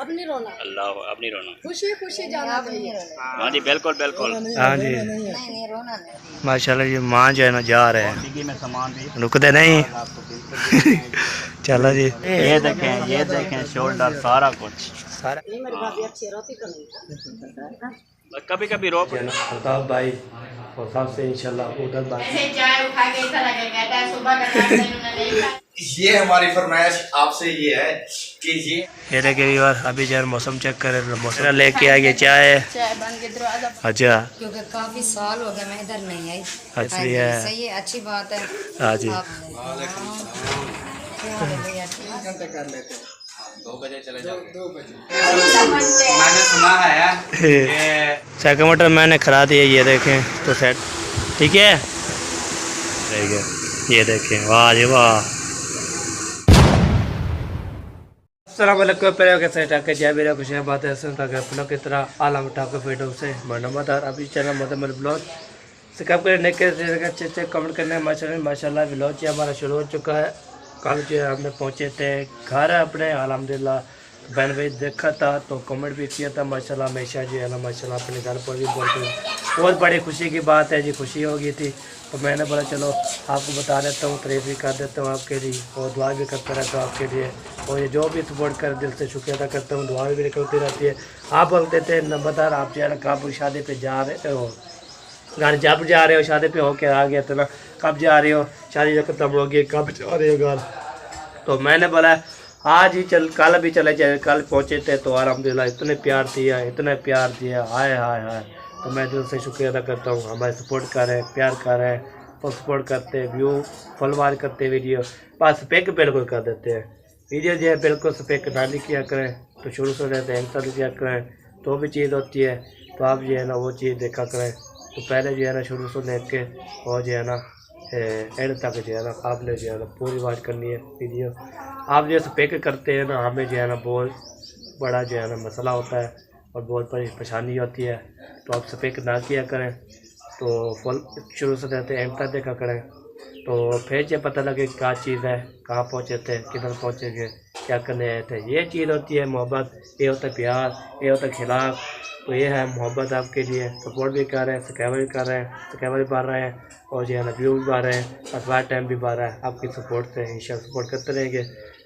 अपनी रोना अल्लाह अपनी रोना खुशी खुशी जाना चाहिए। हाँ जी बिल्कुल बिल्कुल। हाँ जी नहीं रोना नहीं। माशाल्लाह जी माँ जो है ना जा रहे हैं, डिग्गी में सामान भी रुकते नहीं। आपको बिल्कुल चलो जी ये देखें शोल्डर सारा कुछ सारा नहीं मेरी भाभी अच्छी रोती तो नहीं कभी कभी रो अल्ताफ भाई और सबसे इंशाल्लाह उधर बात। चाय उठा के इतना लगेगा था सुबह का नाश्ता इन्होंने नहीं खाया। ये हमारी फरमाइश आपसे ये है कि ये देखिए यार अभी जरा मौसम चेक करें, मौसम लेके आ गया चाय। चाय बन के दरवाजा अच्छा क्योंकि काफी साल हो गए मैं इधर नहीं आई। अच्छा है, सही है अच्छी बात है। हाँ जी कर लेते हैं 2 बजे चले जाओ 2 बजे। समझते हैं। मैंने सुना है सेकंड मोटर मैंने खरा दिया, ये देखें तो सेट ठीक है। ठीक है ये देखें, वाह जी वाह। अस्सलाम वालेकुम, पहले कैसे टाके जय मेरा खुश है बात है सुन तक अपनों की तरह आलम टाके वीडियो से मनमदार अभी चैनल मतलब ब्लॉग सब्सक्राइब करें, नहीं करें अच्छे अच्छे कमेंट करने माशाल्लाह ब्लॉग जो हमारा शुरू हो चुका है। कल जो है हमने पहुँचे थे घर अपने अल्हम्दुलिल्लाह, बहन भाई देखा था तो कमेंट भी किया था माशाल्लाह। हमेशा जो है ना माशाल्लाह अपने घर पर भी बहुत बड़ी खुशी की बात है जी, खुशी हो गई थी तो मैंने बोला चलो आपको बता देता हूँ, तारीफ भी कर देता हूँ आपके लिए और दुआ भी करता रहता हूँ आपके लिए। और ये जो भी सपोर्ट कर दिल से शुक्रिया अदा करता हूँ, दुआ भी निकलती रहती है। आप बोलते थे नंबरदार आप जो है ना कब शादी पे जा रहे हो, घर जब जा रहे हो शादी पे होके आ गया तो ना कब जा रहे हो, शादी जब खत्म हो गई कब जा रहे हो घर। तो मैंने बोला आज ही चल, कल भी चले जाए, कल पहुँचे थे तो अल्हम्दुलिल्लाह इतने प्यार दिया, इतने प्यार दिया, हाय हाय हाय। तो मैं दिल से शुक्रिया अदा करता हूँ, हमारे सपोर्ट कर रहे हैं, प्यार कर रहे हैं, फुल सपोर्ट करते हैं, व्यू फॉलोवर करते वीडियो बस स्पेक बिल्कुल कर देते हैं। वीडियो जो है बिल्कुल स्पेक ना नहीं किया करें, तो शुरू से रहते हैं इंस्टॉल किया करें तो भी चीज़ होती है, तो आप जो है ना वो चीज़ देखा करें। तो पहले जो है ना शुरू से देख के और जो है ना एंड तक जो है ना आपने जो है ना पूरी बात करनी है वीडियो। आप जो स्पेक करते हैं ना हमें जो है ना बहुत बड़ा जो है ना मसला होता है और बहुत बड़ी परेशानी होती है, तो आप स्पेक ना किया करें, तो फुल शुरू से रहते एंड तक देखा करें, तो फिर जो पता लगे क्या चीज़ है, कहाँ पहुँचे थे, किधर पहुँचेंगे, क्या करने आए थे। ये चीज़ होती है मोहब्बत, ये होता है प्यार, ये होता है खिलाफ। तो ये है मोहब्बत आपके लिए, सपोर्ट भी कर रहे हैं, सब्सक्राइबर भी कर रहे हैं, सब्सक्राइबर भी बढ़ रहे हैं और जो है ना व्यू भी बढ़ रहे हैं, अखबार टाइम भी बढ़ रहा है आपकी सपोर्ट से, इंशाल्लाह सपोर्ट करते रहेंगे।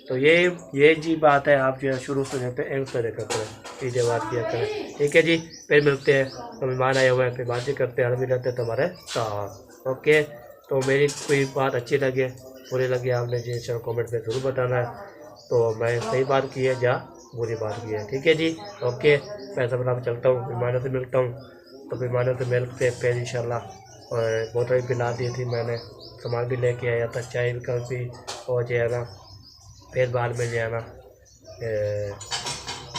तो ये जी बात है, आप जो है शुरू से रहते एंड से देखा करें, वीडियो बात किया करें, ठीक है जी। फिर मिलते हैं, तो मेहमान आए हुए हैं, फिर बातें करते हैं, भी रहते हैं तुम्हारे साथ। ओके, तो मेरी कोई बात अच्छी लगे बुरी लगे आपने जी चलो कमेंट में ज़रूर बताना है, तो मैं सही बात की है या बुरी बात की है, ठीक है जी। ओके, मैं सब नाम चलता हूँ, मेहमानों से मिलता हूँ, तो मेहमानों से मिलते फिर इंशाल्लाह। और बोतल भी ला दी थी मैंने, सामान भी लेके आया था, चाय भी कल भी, और जो है ना फिर बाद में जो है ना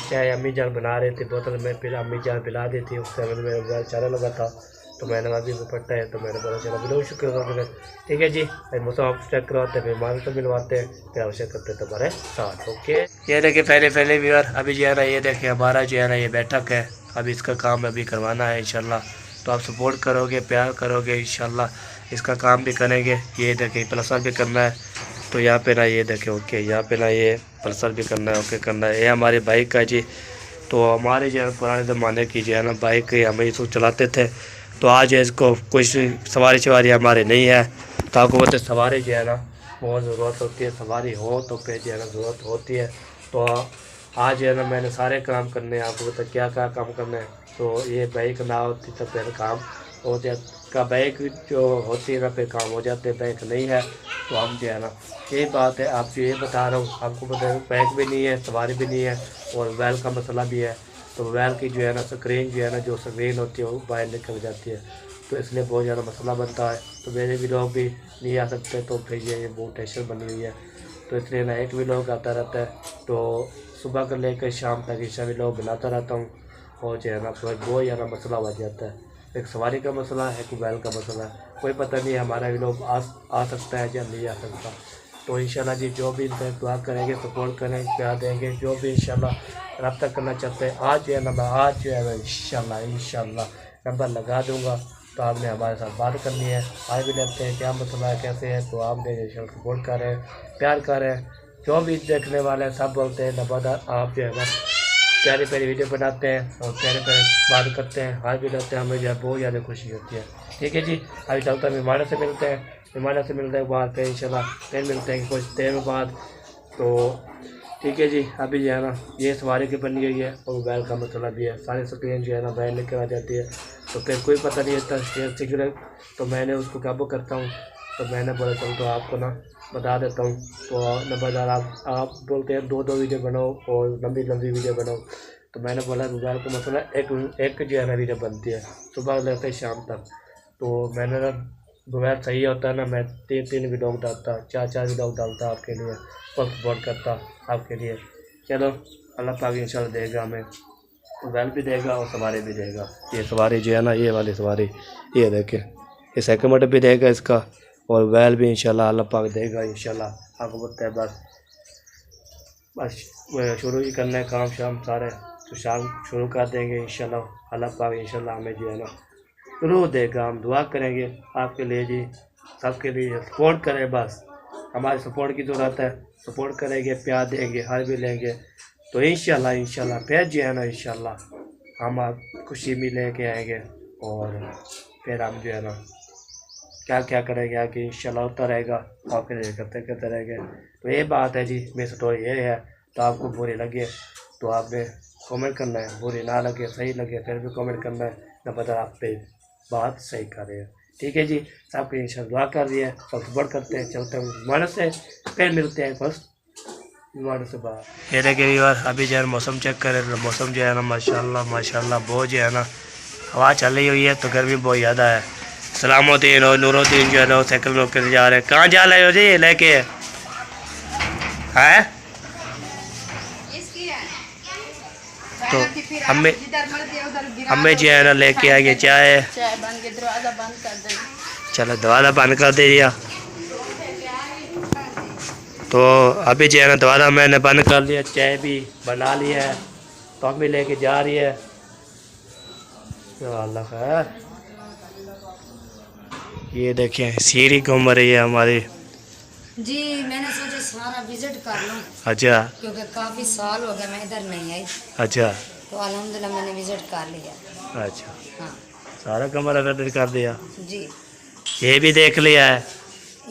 चाय अम्मी जान बना रही थी बोतल में, फिर अम्मी जान पिला दी थी, उससे में मेरा चारा लगा था तो मैंने अभी दुपट्टा है तो मैंने बोला चलो बिलो शुक्र करो, ठीक है जी। फिर मौसम आप चेक करवाते हैं, फिर मान तो मिलवाते हैं, फिर आवश्यक करते हैं तुम्हारे साथ। ओके, ये देखिए पहले भी यार अभी जो है ना ये देखिए हमारा जो है ना ये बैठक है, अभी इसका काम अभी करवाना है इंशाल्लाह। तो आप सपोर्ट करोगे, प्यार करोगे, इंशाल्लाह इसका काम भी करेंगे। ये देखिए प्लसर भी करना है, तो यहाँ पे ना ये देखें ओके, यहाँ पे ना ये प्लसर भी करना है, ओके करना है। ये हमारी बाइक का जी, तो हमारे जो है पुराने ज़माने की जो है ना बाइक हम इसको चलाते थे, तो आज इसको कुछ सवारी हमारे नहीं है, तो आपको बोलते सवारी जो है ना बहुत ज़रूरत होती है, सवारी हो तो फिर जो है ना ज़रूरत होती है। तो आज जो है ना मैंने सारे काम करने हैं, आपको बता क्या क्या काम करना है। तो ये बाइक ना होती तो फिर काम हो जाता, बाइक जो होती है ना फिर काम हो जाते, बाइक नहीं है तो हम जो है ना यही बात है आपको ये बता रहा हूँ। आपको बता बाइक भी नहीं है, सवारी भी नहीं है और बैल का मसला भी है, तो मोबाइल की जो है ना स्क्रीन जो है ना जो स्क्रीन होती है वो बाहर निकल जाती है, तो इसलिए बहुत ज़्यादा मसला बनता है। तो मेरे भी लोग भी नहीं आ सकते, तो फिर ये बहुत टेंशन बनी हुई है, तो इसलिए ना एक भी लोग आता रहता है, तो सुबह कर लेकर शाम तक ईशा भी लोग बनाता रहता हूँ, और जो है ना फिर बहुत ज़्यादा मसला बन जाता है। एक सवारी का मसला है, एक मोबाइल का मसला है, कोई पता नहीं हमारा भी लोग आ सकता है या नहीं आ सकता। तो इंशाल्लाह जी जो भी इनसे दुआ करेंगे, सपोर्ट करेंगे, प्यार देंगे, जो भी इंशाल्लाह रब्ता करना चाहते हैं, आज जो है ना मैं आज जो है मैं इंशाल्लाह नंबर लगा दूंगा, तो आपने हमारे साथ बात करनी है, आज भी लगते हैं क्या मसला है कैसे है, तो आपने इंशाल्लाह सपोर्ट करें, प्यार करें। जो भी देखने वाले हैं सब बोलते हैं नंबरदार आप जो है ना प्यारी प्यारी वीडियो बनाते हैं और प्यारे प्यारे बात करते हैं, हाथ भी रहते हैं, हमें जो है बहुत ज़्यादा खुशी होती है। ठीक है जी, अभी चलता है मेहमानों से मिलते हैं, मेहमानों से मिलने के बाद फिर इंशाल्लाह फिर मिलते हैं कुछ देर बाद। तो ठीक है जी, अभी जो है ना ये सवारी की बनी हुई है और मोबाइल का मसला भी है, सारी स्क्रीन जो है ना बैन लेकर आ जाती है, तो फिर कोई पता नहीं होता सिगरेट, तो मैंने उसको काबू करता हूँ। तो मैंने बोला चल तो आपको ना बता देता हूँ। तो नंबरदार आप बोलते हैं दो वीडियो बनाओ और लंबी वीडियो बनाओ, तो मैंने बोला मोबाइल का मसला एक जो है ना वीडियो बनती है सुबह लेते शाम तक। तो मैंने ना मोबाइल सही होता है ना, मैं 3 वीडियो डालता, 4 वीडियो डालता आपके लिए, फुल सपोर्ट करता आपके लिए। चलो अल्लाह पाक इंशाल्लाह देगा, हमें मोबाइल भी देगा और सवारी भी देगा। ये सवारी जो है ना, ये वाली सवारी, ये देखें, ये सेकंड भी देगा इसका, और मोबाइल भी इंशाल्लाह अल्लाह पाक देगा इंशाल्लाह। आपको पता है बस शुरू ही करना है काम शाम सारे, तो शाम शुरू कर देंगे इंशाल्लाह। अल्लाह पाक इंशाल्लाह हमें जो है ना जरूर देगा। हम दुआ करेंगे आपके लिए जी, सबके लिए सपोर्ट करें, बस हमारी सपोर्ट की ज़रूरत है, सपोर्ट करेंगे, प्यार देंगे, हर भी लेंगे, तो इंशाल्लाह फिर जो है ना इंशाल्लाह हम आप खुशी भी लेके आएंगे, और फिर हम जो है ना क्या क्या करेंगे आगे इंशाल्लाह होता रहेगा, आपके लिए करते रहेंगे। तो ये बात है जी, मेरी स्टोरी ये है। तो आपको बुरी लगे तो आपने कमेंट करना है, बुरी ना लगे सही लगे फिर भी कमेंट करना है, न पता आप पे बात सही कर रहे हैं। ठीक है जी, सबके इंशाल्लाह दुआ कर रही है, सब सपोर्ट करते हैं, चलते हैं मानस से, फिर मिलते हैं बस मानस से बाहर। ये देखिए यार, अभी जो है मौसम चेक करें, मौसम जो है ना माशाल्लाह बहुत जो है ना हवा चल रही हुई है, तो गर्मी बहुत ज़्यादा है। सलामुद्दीन और नूरुद्दीन जो है ना साइकिल में होकर जा रहे हैं। कहाँ जा रहे हो जी लेके हैं? तो हमें जो है ना लेके आएंगे चाय बन के दरवाजा बंद कर दे। चलो दरवाज़ा बंद कर दे दिया। तो अभी जो है ना दरवाज़ा मैंने बंद कर लिया, चाय भी बना लिया है, तो हम भी लेके जा रही है। अल्लाह खैर, ये देखें सीढ़ी घूम रही है हमारी। जी मैंने सोचा सारा विजिट कर लूँ, अच्छा क्योंकि काफ़ी साल हो गए मैं इधर नहीं आई, अच्छा तो अल्हम्दुलिल्लाह मैंने विजिट कर लिया। अच्छा, हाँ सारा कमरा विजिट कर दिया, जी, ये भी देख लिया है।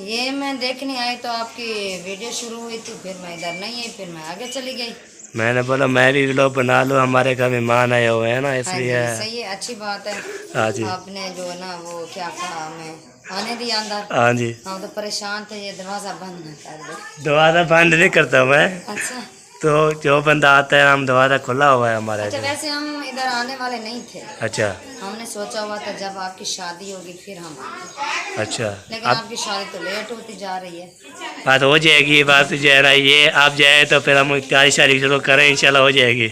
ये मैं देखने आई तो आपकी वीडियो शुरू हुई थी, फिर मैं इधर नहीं आई, फिर मैं आगे चली गई। मैंने बोला मैं भी वीडियो बना लूँ, हमारे घर मेहमान आए हुए हैं ना, हाँ इसलिए। जी, सही है, अच्छी बात है। हाँ जी आपने जो है ना वो क्या कहा, हमें आने दिया अंदर, हाँ जी, हम तो परेशान थे, ये दरवाज़ा बंद न कर दे। दरवाज़ा बंद नहीं करता मैं, अच्छा तो जो बंदा आता है हम दरवाज़ा खुला हुआ है हमारे। अच्छा, वैसे हम इधर आने वाले नहीं थे, अच्छा हमने सोचा हुआ था जब आपकी शादी होगी फिर हम आएंगे, अच्छा, लेकिन अब आपकी शादी तो लेट होती जा रही है। बात हो जाएगी, बात जो है ना ये आप जाए तो फिर हम तैयारी शारी शुरू करें, इंशाल्लाह हो जाएगी।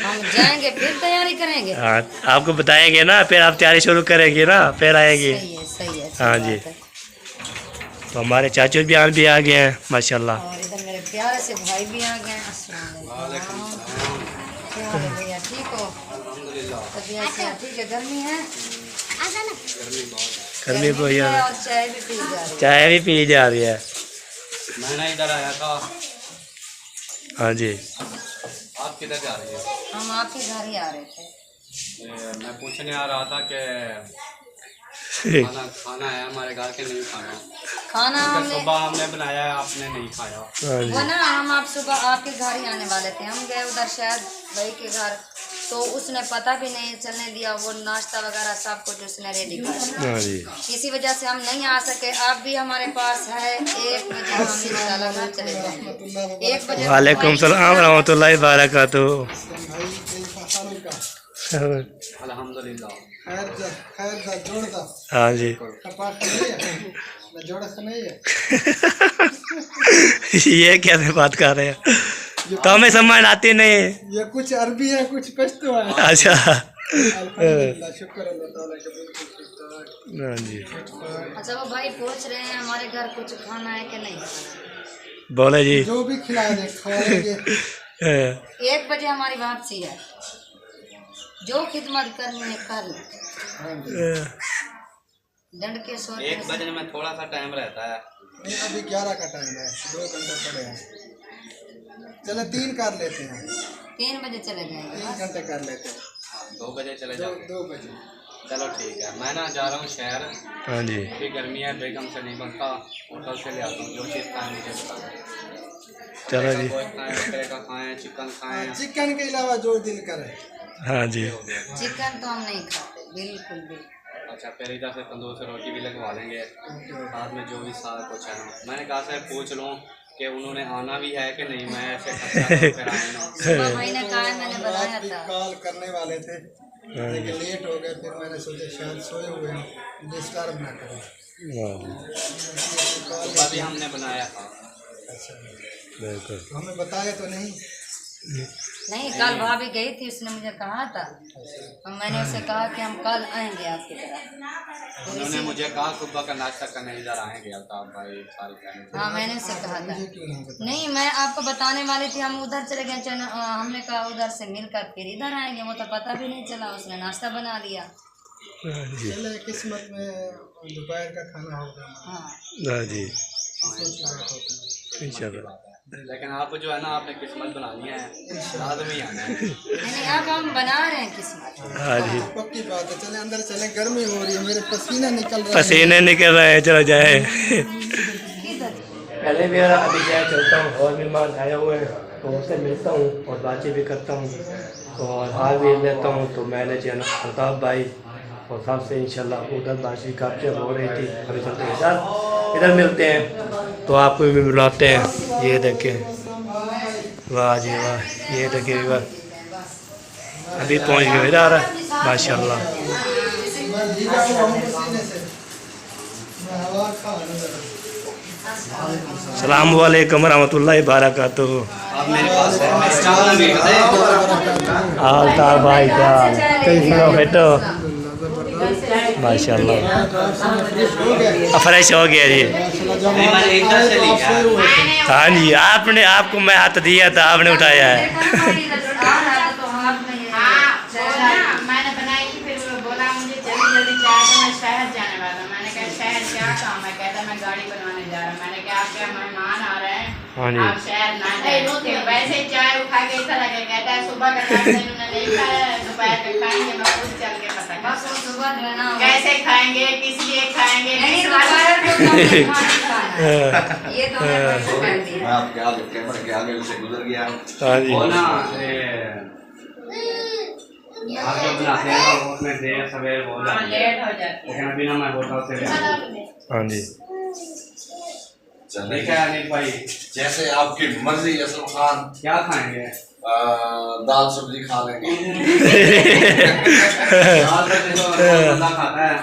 हम जाएंगे फिर तैयारी करेंगे। हाँ आपको बताएंगे ना, फिर आप तैयारी शुरू करेंगे ना, फिर आएंगे। सही है अच्छी हाँ बात जी। है। तो हमारे चाचू भी भी आ गए हैं माशाल्लाह। और इधर मेरे प्यारे से भाई भी आ गए हैं। अस्सलाम वालेकुम। क्या हाल है भैया, ठीक हो? तबीयत से ठीक है? गर्मी है? गर्मी को यार, और चाय भी पी जा रही है। चाय भी पी जा रही है। मैंने इधर आया था, हाँ जी, आप किधर जा रही है? हम आपके घर ही आ रहे थे। मैं पूछने आ रहा था कि खाना है हमारे घर के, नहीं खाना। खाना हमने सुबह हमने बनाया है, आपने नहीं खाया। हाँ जी, वो ना हम आप सुबह आपके घर ही आने वाले थे, हम गए उधर शायद भाई के घर, तो उसने पता भी नहीं चलने दिया, वो नाश्ता वगैरह सब कुछ उसने रेडी कर दिया, हाँ जी। इसी वजह से हम नहीं आ सके। आप भी हमारे पास है, 1 बजे हम इंशाल्लाह घर चले जाएंगे। 1 बजे वालेकुम सलाम रहमतुल्लाहि बारकातुहू। अल्हम्दुलिल्लाह। हाँ जी ये कैसे बात कर रहे हैं, तो हमें समझ आती नहीं। ये कुछ अरबी है, कुछ पश्तो है। अच्छा अल्हम्दुलिल्लाह, शुक्र अल्लाह ताला का, बिल्कुल ठीक ठाक। हाँ जी, अच्छा वो भाई पूछ रहे हैं हमारे घर कुछ खाना है कि नहीं खाना बोले जी। जो भी खिला दे खाएंगे। हाँ, 1 बजे हमारी वापसी है, जो खिदमत करनी है कर ले, दंड के 1 बजे में थोड़ा सा टाइम रहता है। नहीं, अभी 11 का टाइम है, 2 घंटे पड़े हैं। चलो 3 कर लेते हैं, 3 बजे चले जाएंगे। 3 घंटे कर लेते हैं। 2 बजे चले 2 जाओ। बजे। चलो ठीक है, मैं ना जा रहा हूँ शहर, हाँ जी अभी गर्मी है, बेगम से नहीं बनता, होटल से ले आता हूँ, जो चीज़ खाएं मुझे बताएं। चलो जी। गोश्त खाएं, बकरे का खाएं, चिकन खाएं। चिकन के अलावा जो दिल करे। हाँ जी चिकन तो हम नहीं खाते बिल्कुल भी। अच्छा, फिर इधर से तंदूर से रोटी भी लगवा लेंगे, साथ में जो भी सारा कुछ है ना। मैंने कहा सर पूछ लूँ कि उन्होंने आना भी है कि नहीं, मैं ऐसे फिर आए ना। सुबह भाई ने कहा है, मैंने रात बताया भी था। कॉल करने वाले थे लेकिन लेट हो गए, फिर मैंने सोचा शायद सोए हुए हैं, डिस्टर्ब ना करें। सुबह भी हमने बनाया था। अच्छा, बिल्कुल। तो हमें बताया तो नहीं। नहीं, कल भाभी गई थी, उसने मुझे कहा था और मैंने उसे कहा कि हम कल आएंगे आपकी तरफ। उन्होंने मुझे कहा सुबह का नाश्ता करने इधर आएंगे अल्ताफ भाई सारी फैमिली। हाँ, मैंने उसे कहा था। मुझे क्यों नहीं बताया? नहीं, मैं आपको बताने वाली थी, हम उधर चले गए, हमने कहा उधर से मिलकर फिर इधर आएंगे, वो तो पता भी नहीं चला, उसने नाश्ता बना लिया। चले किस्मत में दोपहर का खाना होगा। हाँ, हाँ जी किस्मत की बात होती है। इंशाल्लाह। लेकिन आप जो है ना, आपने किस्मत बनानी है, आदमी आना है। नहीं, अब हम बना रहे हैं किस्मत। हाँ जी पक्की बात है। चले अंदर चले, गर्मी हो रही है, मेरे पसीने निकल रहे हैं। पसीने निकल रहे हैं, चलो जाए। किधर? पहले भी अभी जाए चलता हूँ, और मेहमान आए हुए हैं तो उनसे मिलता हूँ और बातें भी करता हूँ और हाल भी लेता हूँ। तो मैंने जो है ना अल्ताफ भाई और सबसे इंशाल्लाह उधर बातचीत काफ़ी हो रही थी, अभी चलते हैं इधर मिलते हैं तो आपको भी बुलाते हैं। ये देखें, वाह जी वाह, ये देखिए वाह, अभी पहुँच गए इधर माशाल्लाह। मैं भीगा हुआ हूँ पसीने से, मैं हवा खा रहा सलाम वालेकुम रहमतुल्लाहि बारकातुहू। आप मेरे पास है, मैं चावल भी अल्ताफ भाई का कैसे हो बेटो? माशाल्लाह फ्रेश हो गया जी। हाँ जी, आपने आपको मैं हाथ दिया था, आपने उठाया है। मैंने बनाई थी, फिर वो बोला मुझे जल्दी जल्दी चाय, तो मैं शहर जाने वाला। मैंने कहा शहर क्या काम है? कहता मैं गाड़ी बनवाने जा रहा हूँ। मैंने कहा आपके मेहमान आ रहे हैं, हाँ जी। आप शहर ना जाए। फिर वैसे ही चाय उठा के इधर लगे, कहता है सुबह का नाश्ता इन्होंने नहीं खाया, दोपहर का खाएंगे, मैं खुद चल के पता कर। बस वो सुबह जो है ना, कैसे खाएंगे, किस लिए खाएंगे, नहीं, किस वाले- दोपहर को तो नहीं खाना। ये तो मैं भाई को कह दिया। मैं आपके आगे कैमरे के आगे से गुजर गया। हाँ जी वो ना आप जो बनाते हैं ना, उसमें देर सवेर हो हाँ, जाती है, लेट हो जाती है। लेकिन अभी ना मैं होटल से ले आया हूँ। हाँ जी चलिए, ठीक है अनिल भाई, जैसे आपकी मर्जी। असलम खान, क्या खाएंगे? दाल सब्जी खा लेंगे। दाल सब्जी तो बंदा खाता है,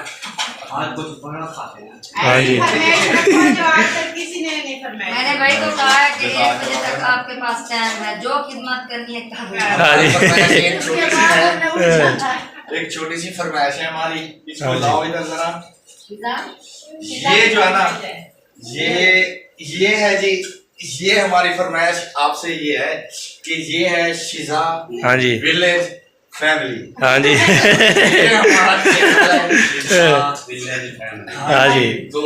आज कुछ बड़ा खाते हैं। हाँ जी। फरमाइश रखो जो आज तक किसी ने नहीं फरमाया। मैंने भाई को कहा है कि 1 बजे तक आपके पास टाइम है, जो खिदमत करनी है कर लो। हाँ जी। फरमाइश एक उसके छोटी सी बाद है, हमने पूछा, एक छोटी सी फरमाइश है हमारी। इसको हाँ जी। लाओ इधर जरा। "पिज़्ज़ा?" ये जो है ना, ये है जी, ये हमारी फरमाइश आपसे ये है कि ये है शिजा हाँ जी विलेज फैमिली। हाँ जी ये हमारा चैनल है शिजा विलेज फैमिली। हाँ जी। तो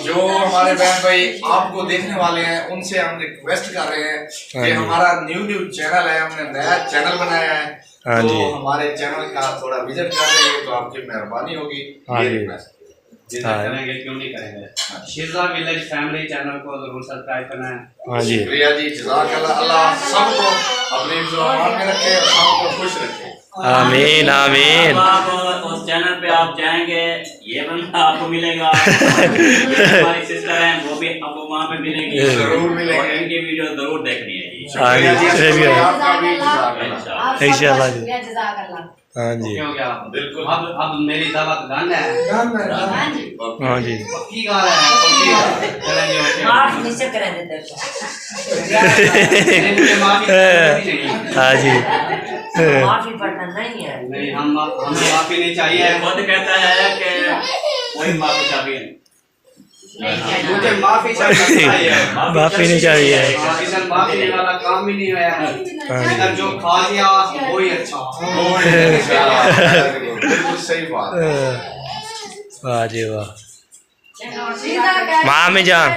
जो हमारे बहन भाई आपको देखने वाले हैं, उनसे हम रिक्वेस्ट कर रहे हैं हाँ कि जी। हमारा न्यू चैनल है, हमने नया चैनल बनाया है, हाँ तो जी। हमारे चैनल का थोड़ा विजिट कर देंगे तो आपकी मेहरबानी होगी। हाँ ये जी। रिक्वेस्ट। जिसे हाँ। करेंगे क्यों नहीं करेंगे। शिजा विलेज फैमिली चैनल को जरूर सब्सक्राइब करना है। हाँ जी शुक्रिया जी, जज़ाकल्लाह। अल्लाह सबको अपनी जुबान में रखे और सबको खुश रखे। आमीन आमीन। अब आप उस चैनल पे आप जाएंगे, ये बंदा आपको मिलेगा, हमारी सिस्टर हैं वो भी आपको वहाँ पे मिलेंगी, जरूर मिलेंगे। और इनकी वीडियो जरूर देखनी है जी। हाँ जी शुक्रिया जी, आपका भी इंशाअल्लाह। जज़ाकल्लाह। इंशाअल्लाह जी। जज़ाकल्लाह। हाँ जी क्यों क्या? बिल्कुल। अब मेरी दावत डन है। जान में जान। हाँ जी। हाँ जी पक्की गाल है, पक्की गाल। चलेंगे ओके। नीचे करा देते हैं। नहीं, मुझे माफी नहीं। हाँ जी माफी पड़ना नहीं है। नहीं, हमें माफी नहीं चाहिए। खुद कहता है कि कोई माफी चाहिए, मुझे माफी चाहिए। माफी नहीं चाहिए। इधर माफी देने वाला काम ही नहीं है। इधर जो खा गया वही अच्छा। बिल्कुल सही बात है। वाह जी वाह। मामी जान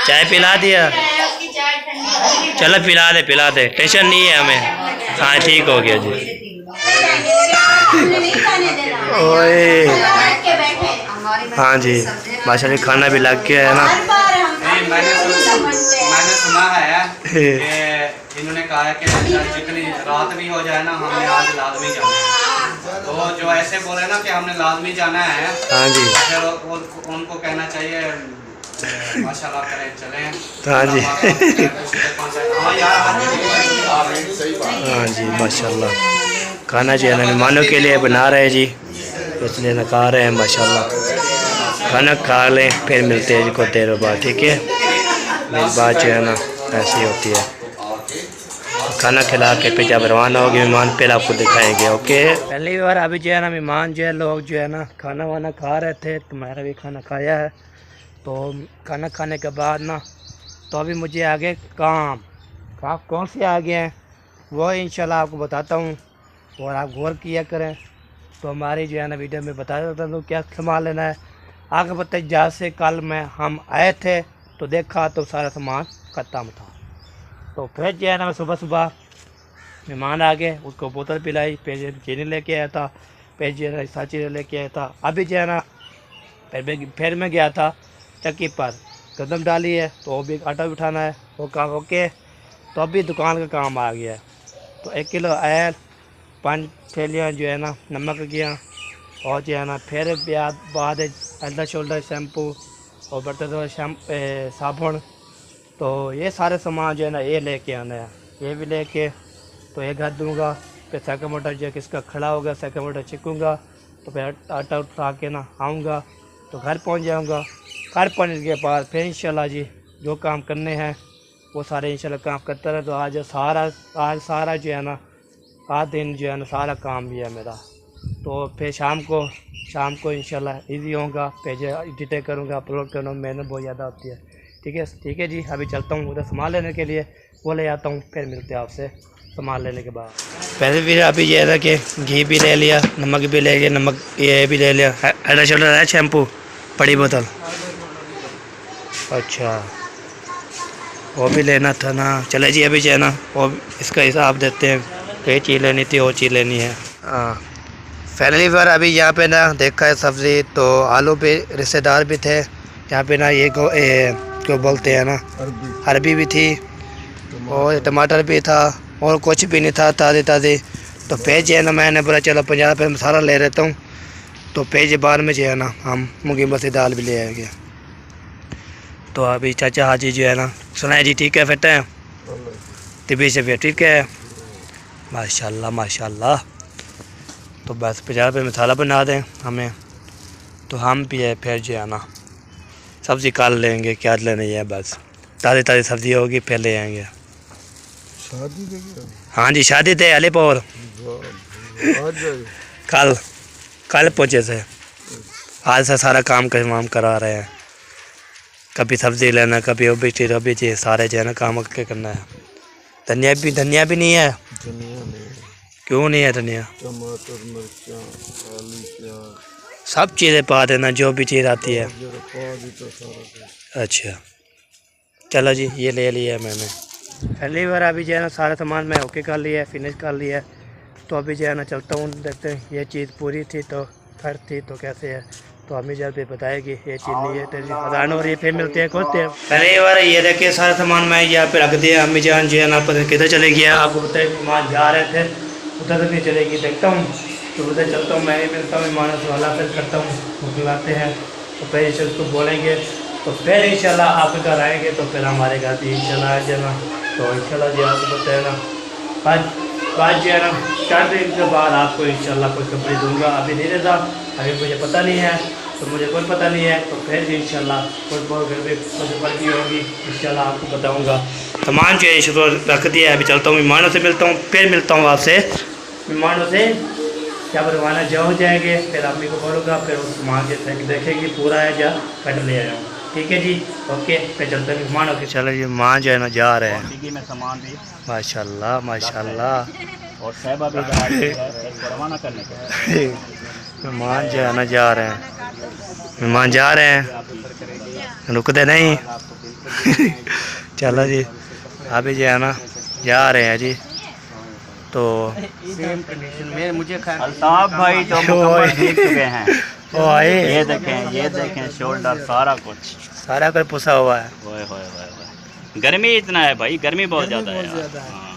चाय पिला दिया। उसकी चाय चलो पिला दे टेंशन नहीं है हमें। हाँ ठीक हो गया जी। ओए हाँ जी माशाल्लाह खाना भी लग गया है ना। नहीं, मैंने सुना है कि इन्होंने कहा है कि जितनी रात भी हो जाए ना हमने आज लाजमी जाना है। तो जो ऐसे बोले ना कि हमने लाजमी जाना है, हाँ जी फिर उनको कहना चाहिए माशाल्लाह करें चलें। हाँ जी हाँ जी माशाल्लाह खाना जो है ना मेहमानों के लिए बना रहे हैं जी, इसलिए ना खा रहे हैं माशाल्लाह। खाना खा लें फिर मिलते हैं जी को देर बाद, ठीक है। मेरी बात जो है ना ऐसी होती है, खाना खिला के फिर जब रवाना होगी मेहमान फिर आपको दिखाएंगे। ओके पहली बार अभी जो है ना मेहमान जो है लोग जो है ना खाना वाना खा रहे थे, तुम्हारा भी खाना खाया है। तो खाना खाने के बाद ना तो अभी मुझे आगे काम कौन से आगे हैं वो इंशाल्लाह आपको बताता हूँ और आप गौर किया करें। तो हमारी जो है ना वीडियो में बता देता हूँ क्या सामान लेना है। आगे बताइए जहाँ से कल में हम आए थे तो देखा तो सारा सामान ख़त्म था। तो फिर जो है ना मैं सुबह मेहमान आ गए, उसको बोतल पिलाई, फिर चीनी लेके आया था, फिर जो है ना सारी चीज़ें लेके आया था। अभी जो है ना फिर मैं गया था चक्की पर कदम डाली है तो वो भी आटा भी उठाना है, वो काम ओके। तो अभी दुकान का काम आ गया। तो 1 किलो ऑयल, 5 थैलियाँ जो है ना नमक गया और जो है ना फिर बाद हेल्थ शोल्डर शैम्पू और बर्तन धोने साबुन। तो ये सारे सामान जो है ना ये लेके आना है, ये भी लेके तो ये घर दूँगा। फिर सेकंड मोटर जो किसका खड़ा होगा सेकंड मोटर छिकूँगा, तो फिर आटा उठा के ना आऊँगा तो घर पहुँच जाऊँगा। घर पहुँचने के बाद फिर इंशाल्लाह जी जो काम करने हैं वो सारे इंशाल्लाह काम करता रहे। तो आज सारा जो है ना आज दिन जो है ना सारा काम भी है मेरा। तो फिर शाम को इंशाल्लाह इजी होगा, फिर जो एडिट करूँगा अपलोड करूँगा, मेहनत बहुत ज़्यादा होती है। ठीक है जी। अभी चलता हूँ उधर सामान लेने के लिए, वो ले आता हूँ, फिर मिलते हैं आपसे सामान लेने के बाद। पहले फिर अभी ये था कि घी भी ले लिया, नमक भी ले लिया, नमक ये भी ले लिया, हेड शोल्डर है शैम्पू बड़ी बोतल, अच्छा वो भी लेना था ना। चले जी अभी जो है ना वो इसका हिसाब देते हैं, ये चीज़ लेनी थी वो चीज़ लेनी है। हाँ पहली बार अभी यहाँ पे ना देखा है सब्ज़ी, तो आलू पे रिश्तेदार भी थे यहाँ पे ना, ये क्यों बोलते हैं ना अरबी भी थी और टमाटर भी था और कुछ भी नहीं था ताज़ी। तो फिर जो है ना मैंने बोला चलो 50 रुपये मसाला ले लेता हूँ। तो फिर बाद में जो है ना हम मूंगी मसूर दाल भी ले आएंगे। तो अभी चाचा हाजी जो है ना सुनाए जी ठीक है फिट है, तबीयत से ठीक है माशाल्लाह। तो बस 50 रुपये मसाला बना दें हमें, तो हम भी है फिर जो है ना सब्ज़ी काल लेंगे, क्या लेनी है बस ताज़ी सब्ज़ी होगी फिर ले आएंगे। शादी हाँ जी शादी थे अलीपुर कल पहुँचे थे, आज से सारा काम करा रहे हैं। कभी सब्ज़ी लेना, कभी वो भी सारे जो है ना काम करना है। धनिया भी नहीं है, क्यों नहीं है धनिया? टमाटर मिर्चा आलू प्याज सब चीज़ें पा देना जो भी चीज़ आती है। अच्छा चलो जी ये ले लिया मैंने। पहली बार अभी जो है ना सारा सामान मैं ओके कर लिया है, फिनिश कर लिया है। तो अभी जो है ना चलता हूँ, देखते हैं ये चीज़ पूरी थी तो खर्च थी तो कैसे है। तो अम्मी जब भी बताएगी ये चीज़ नहीं है तेरी अजान हो रही है, फिर मिलते हैं कुछ देर। पहली बार ये देखिए सारा सामान मैं यहाँ पे रख दिया। अम्मी जान जो है ना पता किधर चले गया, आपको बताए मेहमान जा रहे थे उधर तक नहीं चलेगी, देखता हूँ तो उधर चलता हूँ, मैं ही मिलता हूँ मेहमानों से वाला फिर करता हूँ, बुलाते हैं तो फिर इसे उसको बोलेंगे तो फिर इंशाल्लाह आपके घर आएंगे तो फिर हमारे घर भी इंशाल्लाह आ जाना। तो इंशाल्लाह जी आपको बताया ना बात जो है ना 4 दिन के बाद आपको इंशाल्लाह कोई कपड़े दूंगा। अभी नहीं देता, अभी मुझे पता नहीं है, तो मुझे कोई पता नहीं है। तो फिर इंशाल्लाह कुछ बहुत घर में मुझे पड़ती होगी इंशाल्लाह आपको बताऊंगा। सामान जो है शुरू रख दिया है, अभी चलता हूँ मेहमानों से मिलता हूँ, फिर मिलता हूँ आपसे मेहमानों से जब रवाना हो जाएंगे। फिर अम्मी को बोलूँगा, फिर उस सामान के देखेगी पूरा है या कट ले आया हूँ। ठीक है जी ओके, फिर चलते हैं मेहमानों के। चलो जी माँ जो है ना जा रहे हैं में सामान भी माशाल्लाह और सहबा भी रवाना करने के मेहमान जो है ना जा रहे हैं, मेहमान जा रहे हैं रुकते नहीं। चलो जी अभी जो है ना जा रहे हैं जी। तो सेम कंडीशन में मुझे खैर अल्ताफ भाई तो मुकम्मल देख चुके हैं। वो आए ये देखें शोल्डर सारा कुछ सारा कर पुसा हुआ है। ओए होए होए होए। गर्मी इतना है भाई, गर्मी बहुत ज़्यादा है यार। हाँ।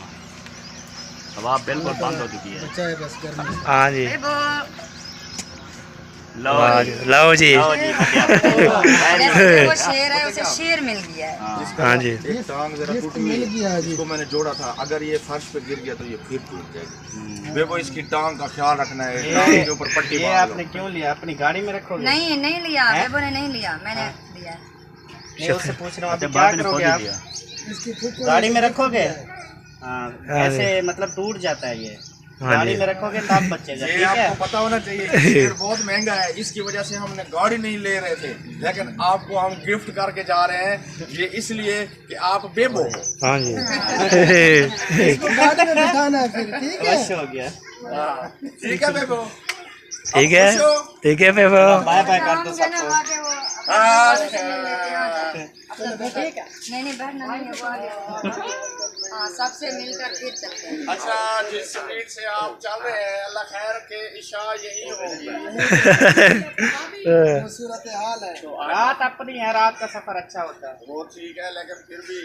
हवा बिल्कुल बंद हो चुकी है। बचा है बस गर्मी से। हाँ जी लो वाह जी, जी, लो जी। लो जी, जैसे वो शेर है उसे शेर मिल गया है। हाँ जी एक टांग जरा गिफ्ट टूटी मिल है, गया जी। इसको मैंने जोड़ा था, अगर ये फर्श पे गिर गया तो ये फिर टूट जाएगी। बेबो इसकी टांग का ख्याल रखना है, टांग के ऊपर पट्टी ये बांध लो। आपने क्यों लिया? अपनी गाड़ी में रखोगे? नहीं नहीं लिया, बेबो ने नहीं लिया, मैंने लिया। नहीं, उससे पूछ रहा हूँ, अभी अच्छा, क्या बाप ने करोगे खोल आप? दिया। इसकी फुक गाड़ी में रखोगे? हाँ, हाँ ऐसे मतलब टूट जाता है ये। हाँ गाड़ी जी। में रखोगे तब बचेगा, ये ठीक है? आपको पता होना चाहिए कि शेर बहुत महंगा है, इसकी वजह से हमने गाड़ी नहीं ले रहे थे, लेकिन आपको हम गिफ्ट करके जा रहे हैं, ये इसलिए कि आप बेबो हो। हाँ जी इसको गाड़ी में बिठाना है फिर, ठीक है। बस हो गया। ठीक है बेबो, ठीक है ठीक है बेबो। बाय बाय कर दो सबको। नहीं नहीं बैठना नहीं है, वो आगे। हाँ, सबसे मिलकर फिर चलते हैं। अच्छा, जिस स्पीड से आप चल रहे हैं, अल्लाह खैर के इशा यही होगी। सूरत हाल है। रात अपनी है, रात का सफर अच्छा होता है। वो ठीक है, लेकिन फिर भी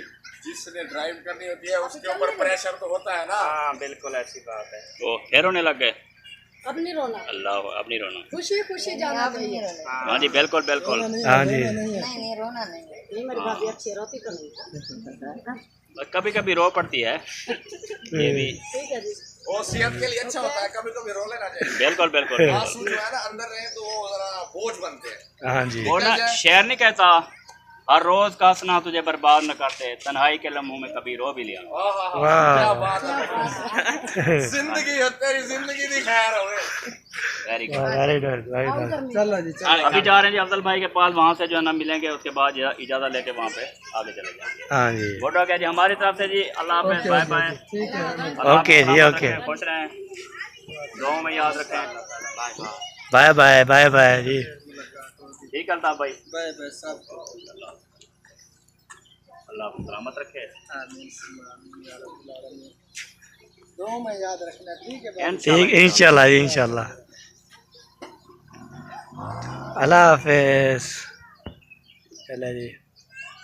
जिसने ड्राइव करनी होती है उसके ऊपर प्रेशर तो होता है ना। हाँ बिल्कुल ऐसी बात है। वो फिर रोने लग गए। अब नहीं रोना, अल्लाह अब नहीं रोना। खुशी खुशी जाना चाहिए। हाँ जी बिल्कुल बिल्कुल। हाँ जी नहीं नहीं रोना नहीं है। नहीं मेरी भाभी अच्छी रोती तो नहीं। कभी कभी रो पड़ती है ये भी। ठीक है जी। वो सेहत के लिए अच्छा होता है, कभी कभी रो लेना चाहिए। बिल्कुल बिल्कुल। आंसू जो है ना अंदर रहे तो वो जरा बोझ बनते हैं। हाँ जी वो ना शेर नहीं कहता हर रोज का सना तुझे बर्बाद न करते, तन्हाई के लम्हों में कभी रो भी लिया। वाह। क्या बात है, जिंदगी हो तेरी, जिंदगी दी खैर होवे। Very good. Very good very good. चलो जी चलो। अभी जा रहे हैं जी अफजल भाई के पास, वहाँ से जो है ना मिलेंगे, उसके बाद इजाज़त लेके वहाँ पे आगे चले जाएंगे। हाँ जी बोलो क्या जी हमारी तरफ से जी, अल्लाह हाफ़िज़, बाय बाय। ठीक है। अल्लाह ओके जी, सलामत ओके। रखें, खुश रहें, दुआओं में याद रखें। Bye bye bye. Bye bye bye जी। ठीक है अल्ताफ भाई, बाय बाय सबको। अल्लाह आपको सलामत रखे। दो में याद रखना, ठीक है। ठीक इंशाल्लाह इंशाल्लाह। अल्लाह हाफिज। चले जी।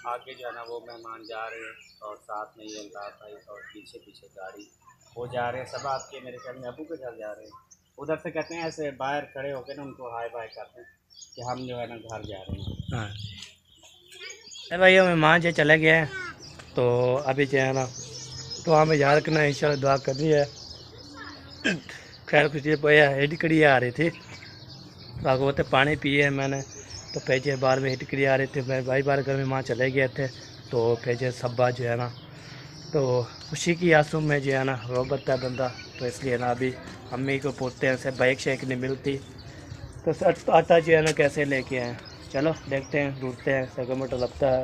आगे जो है ना वो मेहमान जा रहे हैं और साथ में ये अल्ताफ भाई और पीछे पीछे गाड़ी वो जा रहे हैं। सब आपके मेरे ख्याल में अबू के घर जा रहे हैं। उधर से कहते हैं ऐसे बाहर खड़े होकर ना उनको हाय बाय करते हैं कि हम जो है ना घर जा रहे हैं। हाँ भाइयों मेहमान जो चले गए हैं, तो अभी जो है ना तो हमें याद रखना, इंशाल्लाह दुआ करनी है। खैर कुछ ये हिटकड़ी आ रही थी, तो आगे बोलते पानी पिए मैंने, तो पेजे बार में हिटकड़ी आ रही थी। मैं भाई बार घर में माँ चले गए थे, तो पेजे सब्बा जो है ना तो खुशी की आंसू में जो है ना रो बता बंदा, तो इसलिए ना अभी अम्मी को पूछते हैं से बाइक शेक नहीं मिलती, तो आटा जो है ना कैसे लेके आए। चलो देखते हैं, ढूंढते हैं, सेकंड लगता है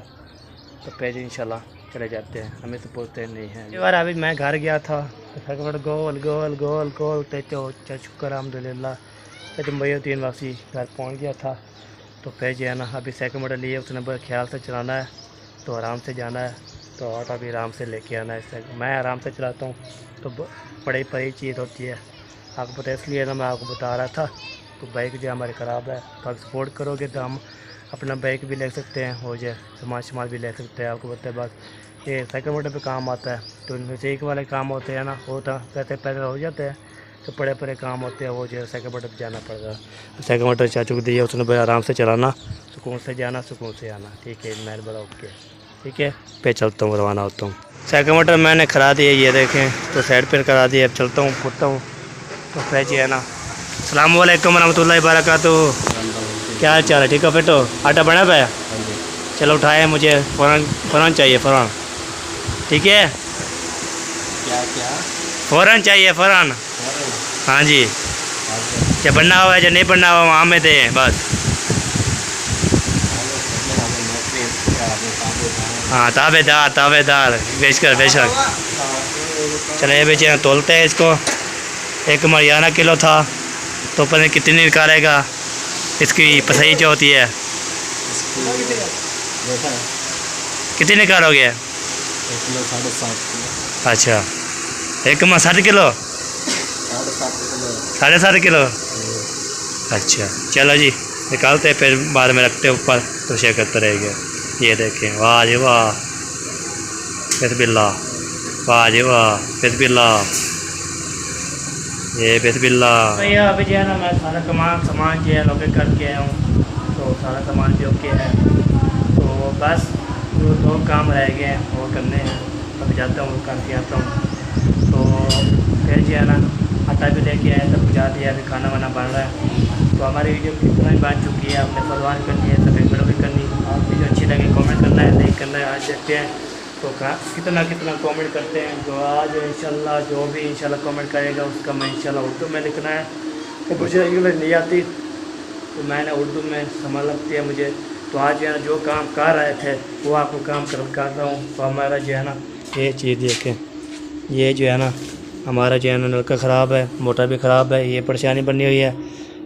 तो पेज इंशाल्लाह चले जाते हैं। हमें तो पूछते नहीं हैं। एक बार अभी मैं घर गया था, तो सेकंड गोल गोल गोल गोल तेचो शुक्र अलहमदिल्ला तुम भैया 3 वापसी घर पहुंच गया था। तो फिर जो है ना अभी सेकंड लिए उसने बड़ा ख्याल से चलाना है, तो आराम से जाना है, तो ऑटो भी आराम से लेके आना है। इससे मैं आराम से चलाता हूँ तो बड़ी बड़ी चीज़ होती है आपको पता है, इसलिए ना मैं आपको बता रहा था। तो बाइक जो हमारी ख़राब है, तो आप सपोर्ट करोगे तो हम अपना बाइक भी ले सकते हैं और जो सामान भी ले सकते हैं। आपको पता है बस ये साइकिल मोटर पे काम आता है, तो इनमें से एक वाले काम होते हैं ना, वो तो कहते पैदल हो जाते हैं, तो बड़े बड़े काम होते हैं वो जो है साइकिल मोटर पर जाना पड़ता है। तो साइकिल मोटर चाचू को दिया, उसने बड़ा आराम से चलाना, सुकून से जाना सुकून से आना। ठीक है मैं बड़ा ओके, ठीक है पे चलता हूँ, रवाना होता हूँ। साइकिल मोटर मैंने करा दी है, ये देखें, तो साइड पर करा दी है। अब चलता हूँ, फुटता हूँ, तो फिर जो है ना अस्सलाम वालेकुम रहमतुल्लाहि वबरकातुहू। क्या हाल चाल है? ठीक है बेटो, आटा बना पाया? चलो उठाए, मुझे फ़ौरन चाहिए, फ़ौरन। ठीक है क्या क्या फ़ौरन चाहिए, फ़ौरन। हाँ जी, जब बनना हुआ है जब नहीं बनना हुआ वहाँ में दे बस। हाँ ताबेदार बेच कर चले बेचे तोलते हैं इसको। एक मरियाना किलो था, तो पता नहीं कितनी निकालेगा इसकी पसई जो होती है, कितनी निकालोगे? किलो 7.5 किलो अच्छा, एक में 60 किलो, 7.5 किलो। अच्छा चलो जी, निकालते हैं, फिर बाद में रखते हैं ऊपर तो शेयर करते रहेंगे। ये देखें, वाह जी वाह, बिस्मिल्लाह, वाह जी वाह, बिस्मिल्लाह, ये बिस्मिल्लाह। भैया अभी जो है ना मैं सारा सामान जो है लोकेट करके आया हूँ, तो सारा सामान भी ओके है, तो बस जो 2 काम रह गए हैं वो करने हैं। अभी जाता हूँ करके आता हूँ, तो फिर जो है ना आटा भी लेके आया, सब बुझा दिया, अभी खाना वाना बन रहा है। तो हमारी वीडियो कितना ही बन चुकी है, आपने फरमान करनी है, सभी वीडियो भी करनी। आप वीडियो अच्छी लगी कमेंट करना है, लाइक करना है। आज देखते हैं तो कितना कमेंट करते हैं। जो आज इंशाल्लाह जो भी इंशाल्लाह कमेंट करेगा उसका मैं इंशाल्लाह उर्दू में लिखना है, तो मुझे इंग्लिश नहीं आती, तो मैंने उर्दू में समझ लगती है मुझे। तो आज जो है जो काम कर रहे थे वो आपको काम कर रहा हूँ। तो हमारा जो है ना ये चीज़ देखें, ये जो है ना हमारा जो है ना नलका ख़राब है, मोटर भी ख़राब है, ये परेशानी बनी हुई है,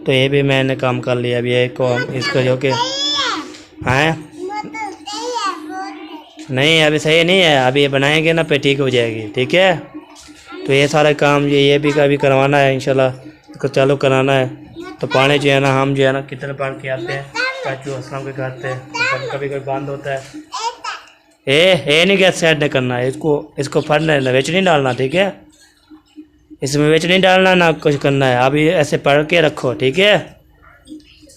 तो ये भी मैंने काम कर लिया। अभी एक को इसका जो कि हैं नहीं अभी सही नहीं है, अभी ये बनाएंगे ना पे ठीक हो जाएगी, ठीक है। तो ये सारा काम ये भी कभी करवाना है इंशाल्लाह, इसको चालू कराना है। तो पानी जो है ना हम जो है ना कितने पार के आते हैं चाचू असलम के घर पे, तो कभी कभी बंद होता है। ये नहीं गैस सेट नहीं करना है, इसको फटना है, वेच नहीं डालना, ठीक है। इसमें वेच नहीं डालना ना कुछ करना है, अभी ऐसे पढ़ के रखो, ठीक है।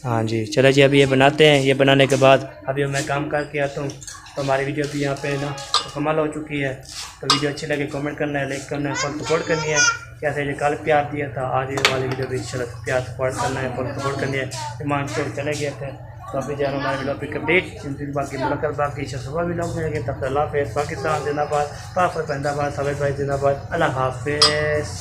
हाँ जी चलो जी, अभी ये बनाते हैं। ये बनाने के बाद अभी मैं काम करके आता हूँ। तो हमारी वीडियो भी यहाँ पे ना मुकम्मल हो चुकी है। तो वीडियो अच्छी लगे कमेंट करना है, लाइक करना है, फुल सपोर्ट करनी है। कैसे जो कल प्यार दिया था, आज ये वाली वीडियो भी इंशाल्लाह प्यार सपोर्ट करना है, फुल सपोर्ट करनी है। ईमान से चले गए थे, तो अभी जाना हमारे वीडियो पर अपडेट जिंदगी बाकी मुलाकात बाकी सुबह भी लोग मिलेंगे। तब तक अल्लाह हाफ़िज़। पाकिस्तान जिंदाबाद, पाक फरिंदाबाद, सभी भाई जिंदाबाद, अल्लाह हाफ़िज़।